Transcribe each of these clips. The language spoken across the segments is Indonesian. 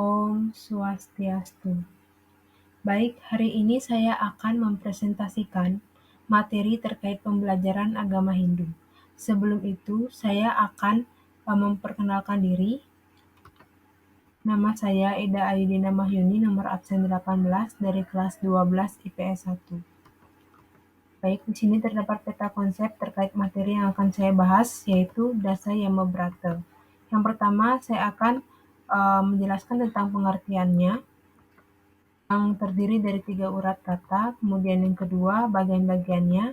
Om Swastiastu. Baik, hari ini saya akan mempresentasikan materi terkait pembelajaran agama Hindu. Sebelum itu, saya akan memperkenalkan diri. Nama saya Eda Ayudina Mahyuni, nomor absen 18 dari kelas 12 IPS 1. Baik, di sini terdapat peta konsep terkait materi yang akan saya bahas, yaitu Dasa Yama Brata. Yang pertama, saya akan menjelaskan tentang pengertiannya, yang terdiri dari 3 urat kata. Kemudian yang kedua, bagian-bagiannya,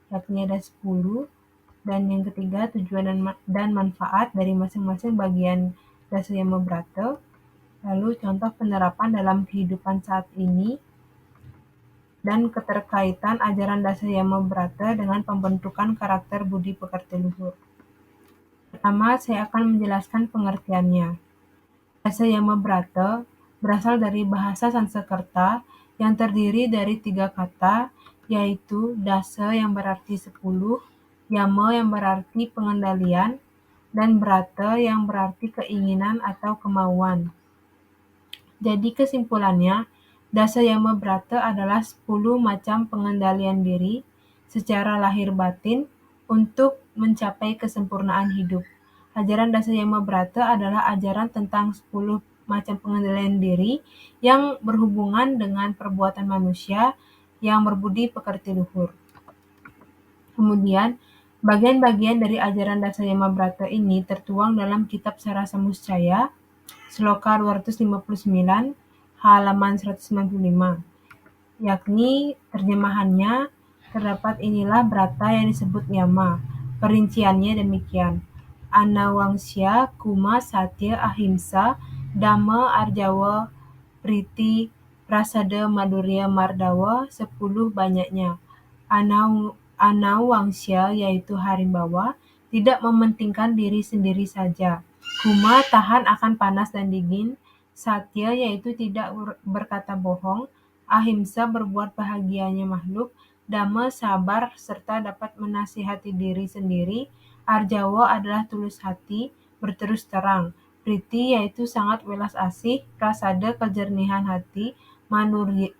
yakni ada 10. Dan yang ketiga, tujuan dan manfaat dari masing-masing bagian Dasa Yama Brata. Lalu contoh penerapan dalam kehidupan saat ini, dan keterkaitan ajaran Dasa Yama Brata dengan pembentukan karakter budi pekerti luhur. Pertama, saya akan menjelaskan pengertiannya. Dasa Yama Brata berasal dari bahasa Sanskerta yang terdiri dari 3 kata, yaitu dasa yang berarti 10, yama yang berarti pengendalian, dan brata yang berarti keinginan atau kemauan. Jadi kesimpulannya, Dasa Yama Brata adalah 10 macam pengendalian diri secara lahir batin untuk mencapai kesempurnaan hidup. Ajaran Dasa Yama Brata adalah ajaran tentang 10 macam pengendalian diri yang berhubungan dengan perbuatan manusia yang berbudi pekerti luhur. Kemudian, bagian-bagian dari ajaran Dasa Yama Brata ini tertuang dalam kitab Sarasa Muscaya, Sloka 259, halaman 195, yakni terjemahannya terdapat inilah brata yang disebut yama. Perinciannya demikian. Anawangsya, Kuma, Satya, Ahimsa, Dhamma, Arjawa, Priti, Prasada, Madurya, Mardawa, 10 banyaknya. Anawangsya, yaitu harimbawa, tidak mementingkan diri sendiri saja. Kuma, tahan akan panas dan dingin. Satya, yaitu tidak berkata bohong. Ahimsa, berbuat bahagianya makhluk. Dhamma, sabar serta dapat menasihati diri sendiri. Arjawa adalah tulus hati, berterus terang. Priti, yaitu sangat welas asih. Prasada, kejernihan hati.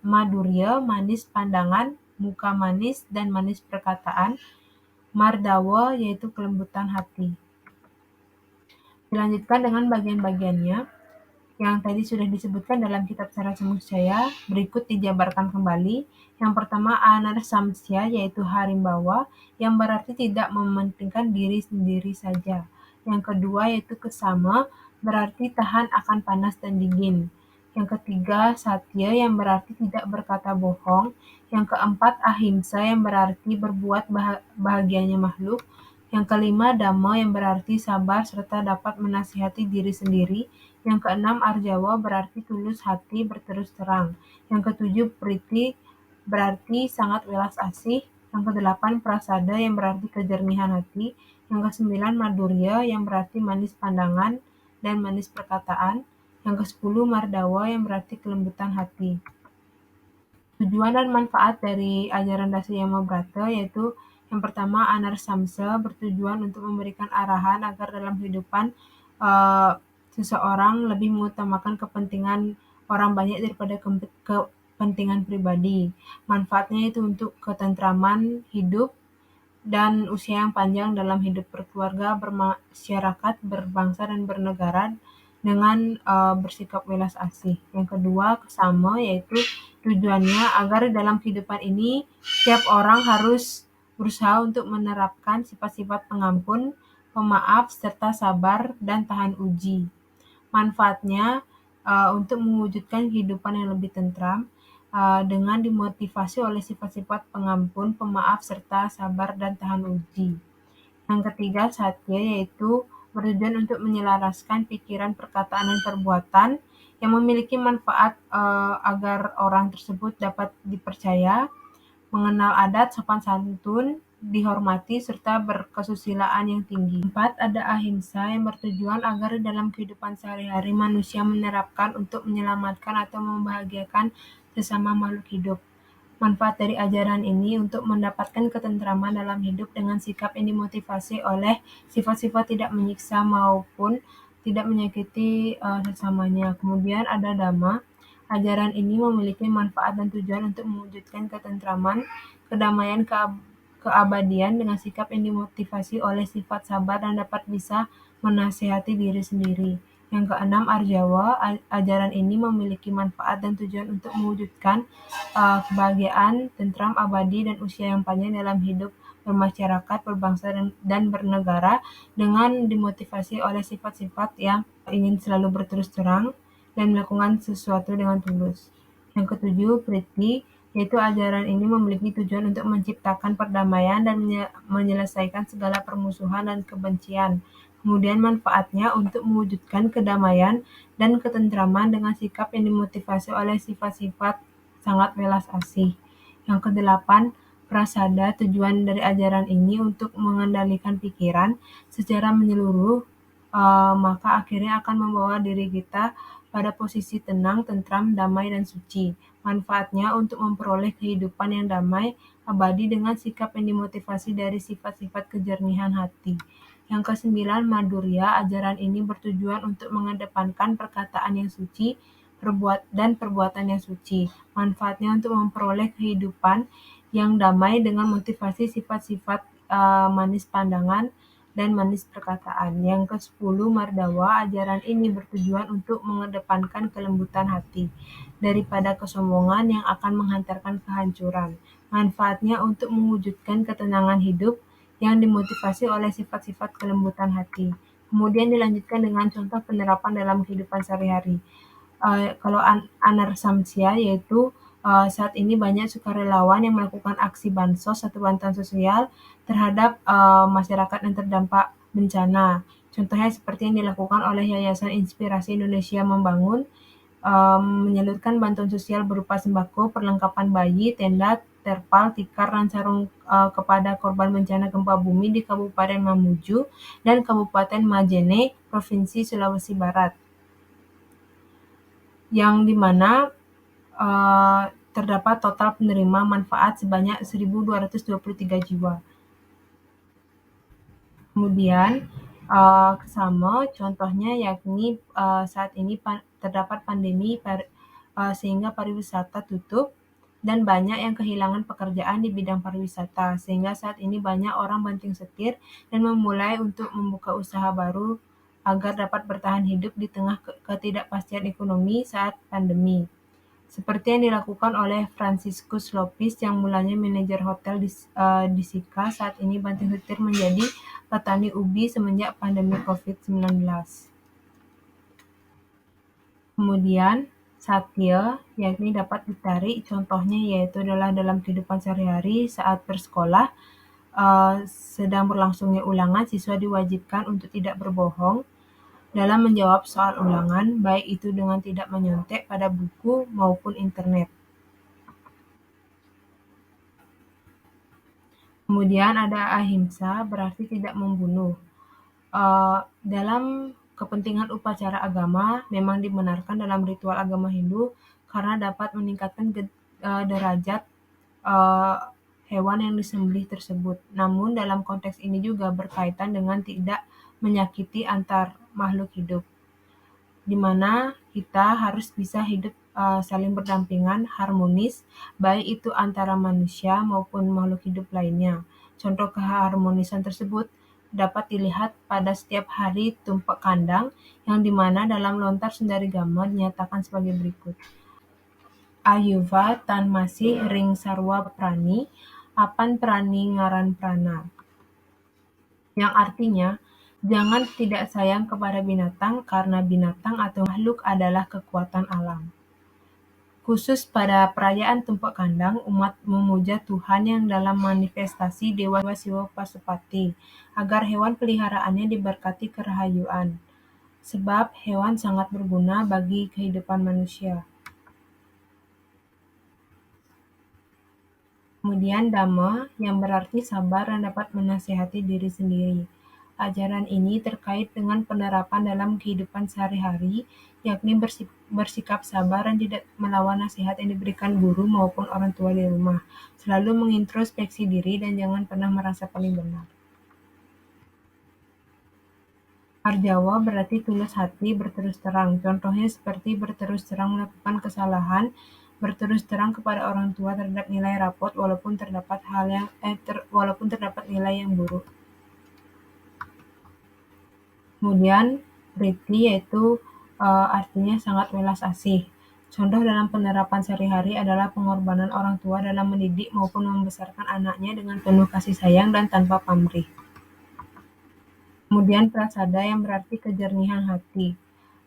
Madurya, manis pandangan, muka manis, dan manis perkataan. Mardawa, yaitu kelembutan hati. Dilanjutkan dengan bagian-bagiannya yang tadi sudah disebutkan dalam kitab Sarasa Muscaya, berikut dijabarkan kembali. Yang pertama, anarsamsya, yaitu harimbawa, yang berarti tidak mementingkan diri sendiri saja. Yang kedua, yaitu kesama, berarti tahan akan panas dan dingin. Yang ketiga, satya, yang berarti tidak berkata bohong. Yang keempat, ahimsa, yang berarti berbuat bahagianya makhluk. Yang kelima, dhamma, yang berarti sabar serta dapat menasihati diri sendiri. Yang keenam, arjawa, berarti tulus hati, berterus terang. Yang ketujuh, priti, berarti sangat welas asih. Yang kedelapan, prasada, yang berarti kejernihan hati. Yang kesembilan, madurya, yang berarti manis pandangan dan manis perkataan. Yang kesepuluh, mardawa, yang berarti kelembutan hati. Tujuan dan manfaat dari ajaran Dasa Yama Brata yaitu yang pertama, anarsamsa, bertujuan untuk memberikan arahan agar dalam kehidupan seseorang lebih mengutamakan kepentingan orang banyak daripada kepentingan pribadi. Manfaatnya itu untuk ketentraman hidup dan usia yang panjang dalam hidup berkeluarga, bermasyarakat, berbangsa, dan bernegara dengan bersikap welas asih. Yang kedua, kesama, yaitu tujuannya agar dalam kehidupan ini setiap orang harus berusaha untuk menerapkan sifat-sifat pengampun, pemaaf, serta sabar dan tahan uji. Manfaatnya untuk mewujudkan kehidupan yang lebih tentram dengan dimotivasi oleh sifat-sifat pengampun, pemaaf, serta sabar dan tahan uji. Yang ketiga, satya, yaitu bertujuan untuk menyelaraskan pikiran, perkataan, dan perbuatan yang memiliki manfaat agar orang tersebut dapat dipercaya, mengenal adat, sopan santun, dihormati, serta berkesusilaan yang tinggi. 4. Ada ahimsa yang bertujuan agar dalam kehidupan sehari-hari manusia menerapkan untuk menyelamatkan atau membahagiakan sesama makhluk hidup. Manfaat dari ajaran ini untuk mendapatkan ketentraman dalam hidup dengan sikap yang dimotivasi oleh sifat-sifat tidak menyiksa maupun tidak menyakiti sesamanya. Kemudian ada Dhamma. Ajaran ini memiliki manfaat dan tujuan untuk mewujudkan ketentraman, kedamaian, keabadian dengan sikap yang dimotivasi oleh sifat sabar dan dapat bisa menasehati diri sendiri. Yang keenam, Arjawa. Ajaran ini memiliki manfaat dan tujuan untuk mewujudkan kebahagiaan, tentram abadi, dan usia yang panjang dalam hidup bermasyarakat, berbangsa, dan bernegara dengan dimotivasi oleh sifat-sifat yang ingin selalu berterus terang dan melakukan sesuatu dengan tulus. Yang ketujuh, Priti, yaitu ajaran ini memiliki tujuan untuk menciptakan perdamaian dan menyelesaikan segala permusuhan dan kebencian. Kemudian manfaatnya untuk mewujudkan kedamaian dan ketentraman dengan sikap yang dimotivasi oleh sifat-sifat sangat welas asih. Yang kedelapan, Prasada. Tujuan dari ajaran ini untuk mengendalikan pikiran secara menyeluruh, maka akhirnya akan membawa diri kita pada posisi tenang, tentram, damai, dan suci. Manfaatnya untuk memperoleh kehidupan yang damai, abadi dengan sikap yang dimotivasi dari sifat-sifat kejernihan hati. Yang kesembilan, Madhurya. Ajaran ini bertujuan untuk mengedepankan perkataan yang suci dan perbuatan yang suci. Manfaatnya untuk memperoleh kehidupan yang damai dengan motivasi sifat-sifat manis pandangan dan manis perkataan. Yang ke-10, Mardawa. Ajaran ini bertujuan untuk mengedepankan kelembutan hati daripada kesombongan yang akan menghantarkan kehancuran. Manfaatnya untuk mewujudkan ketenangan hidup yang dimotivasi oleh sifat-sifat kelembutan hati. Kemudian dilanjutkan dengan contoh penerapan dalam kehidupan sehari-hari. Kalau Anarsamsia, yaitu saat ini banyak sukarelawan yang melakukan aksi bansos atau bantuan sosial terhadap masyarakat yang terdampak bencana. Contohnya seperti yang dilakukan oleh Yayasan Inspirasi Indonesia Membangun, menyalurkan bantuan sosial berupa sembako, perlengkapan bayi, tenda, terpal, tikar, dan sarung kepada korban bencana gempa bumi di Kabupaten Mamuju dan Kabupaten Majene, Provinsi Sulawesi Barat, yang dimana terdapat total penerima manfaat sebanyak 1.223 jiwa. Kemudian sama contohnya yakni saat ini terdapat pandemi sehingga pariwisata tutup dan banyak yang kehilangan pekerjaan di bidang pariwisata, sehingga saat ini banyak orang banting setir dan memulai untuk membuka usaha baru agar dapat bertahan hidup di tengah ketidakpastian ekonomi saat pandemi. Seperti yang dilakukan oleh Franciscus Lopis yang mulanya manajer hotel di Sika, saat ini banting setir menjadi petani ubi semenjak pandemi COVID-19. Kemudian Satya, yakni dapat ditarik contohnya yaitu adalah dalam kehidupan sehari-hari saat bersekolah, sedang berlangsungnya ulangan, siswa diwajibkan untuk tidak berbohong dalam menjawab soal ulangan, baik itu dengan tidak menyontek pada buku maupun internet. Kemudian ada ahimsa, berarti tidak membunuh. Dalam kepentingan upacara agama, memang dibenarkan dalam ritual agama Hindu karena dapat meningkatkan derajat hewan yang disembelih tersebut. Namun dalam konteks ini juga berkaitan dengan tidak menyakiti antar makhluk hidup, di mana kita harus bisa hidup saling berdampingan, harmonis, baik itu antara manusia maupun makhluk hidup lainnya. Contoh keharmonisan tersebut dapat dilihat pada setiap hari tumpak kandang, yang dimana dalam lontar Sundarigama dinyatakan sebagai berikut. Ayuva tan masih ring sarwa prani, apan prani ngaran prana. Yang artinya, jangan tidak sayang kepada binatang karena binatang atau makhluk adalah kekuatan alam. Khusus pada perayaan tumpak kandang, umat memuja Tuhan yang dalam manifestasi Dewa Siwa Pasupati, agar hewan peliharaannya diberkati kerahayuan, sebab hewan sangat berguna bagi kehidupan manusia. Kemudian Dhamma, yang berarti sabar dan dapat menasihati diri sendiri. Ajaran ini terkait dengan penerapan dalam kehidupan sehari-hari, yakni bersikap sabar dan tidak melawan nasihat yang diberikan guru maupun orang tua di rumah. Selalu mengintrospeksi diri dan jangan pernah merasa paling benar. Arjawa berarti tulus hati, berterus terang. Contohnya seperti berterus terang melakukan kesalahan, berterus terang kepada orang tua terhadap nilai rapot walaupun terdapat nilai yang buruk. Kemudian Priti yaitu artinya sangat welas asih. Contoh dalam penerapan sehari-hari adalah pengorbanan orang tua dalam mendidik maupun membesarkan anaknya dengan penuh kasih sayang dan tanpa pamrih. Kemudian prasada yang berarti kejernihan hati.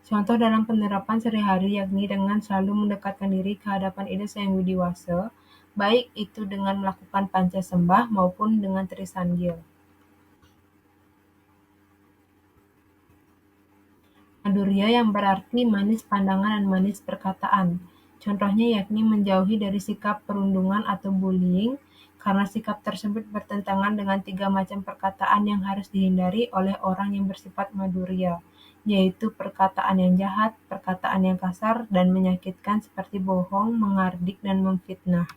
Contoh dalam penerapan sehari-hari yakni dengan selalu mendekatkan diri ke hadapan Ida Sang Widiwasa, baik itu dengan melakukan panca sembah maupun dengan trisanggil. Madurya yang berarti manis pandangan dan manis perkataan. Contohnya yakni menjauhi dari sikap perundungan atau bullying, karena sikap tersebut bertentangan dengan 3 macam perkataan yang harus dihindari oleh orang yang bersifat madurya, yaitu perkataan yang jahat, perkataan yang kasar dan menyakitkan seperti bohong, mengardik, dan memfitnah.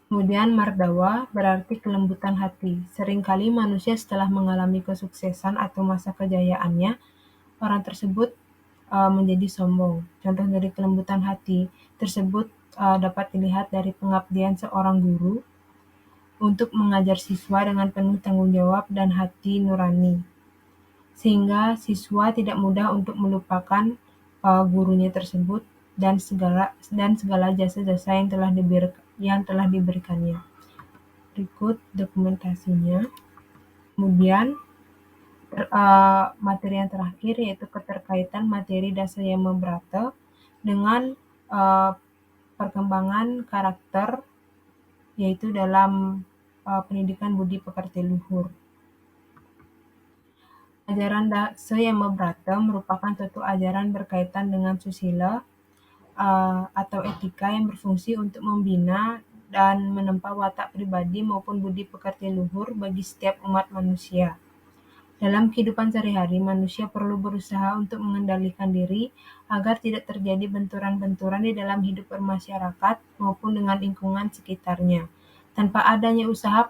Kemudian mardawa berarti kelembutan hati. Seringkali manusia setelah mengalami kesuksesan atau masa kejayaannya, orang tersebut menjadi sombong. Contoh dari kelembutan hati tersebut dapat dilihat dari pengabdian seorang guru untuk mengajar siswa dengan penuh tanggung jawab dan hati nurani, sehingga siswa tidak mudah untuk melupakan gurunya tersebut dan segala jasa-jasa yang telah diberikannya. Berikut dokumentasinya. Kemudian materi yang terakhir yaitu keterkaitan materi Dasa Yama Brata dengan perkembangan karakter, yaitu dalam pendidikan budi pekerti luhur. Ajaran Dasa Yama Brata merupakan suatu ajaran berkaitan dengan susila atau etika yang berfungsi untuk membina dan menempa watak pribadi maupun budi pekerti luhur bagi setiap umat manusia. Dalam kehidupan sehari-hari, manusia perlu berusaha untuk mengendalikan diri agar tidak terjadi benturan-benturan di dalam hidup bermasyarakat maupun dengan lingkungan sekitarnya. Tanpa adanya usaha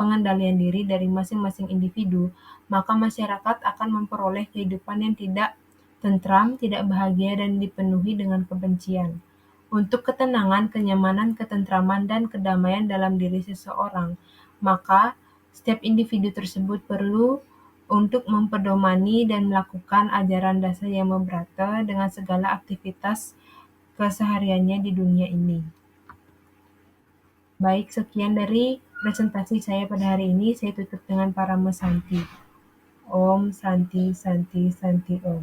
pengendalian diri dari masing-masing individu, maka masyarakat akan memperoleh kehidupan yang tidak tentram, tidak bahagia, dan dipenuhi dengan kebencian. Untuk ketenangan, kenyamanan, ketentraman, dan kedamaian dalam diri seseorang, maka setiap individu tersebut perlu untuk mempedomani dan melakukan ajaran Dasa Yama Brata dengan segala aktivitas kesehariannya di dunia ini. Baik, sekian dari presentasi saya pada hari ini. Saya tutup dengan Parama Santi. Om Santi Santi Santi Om.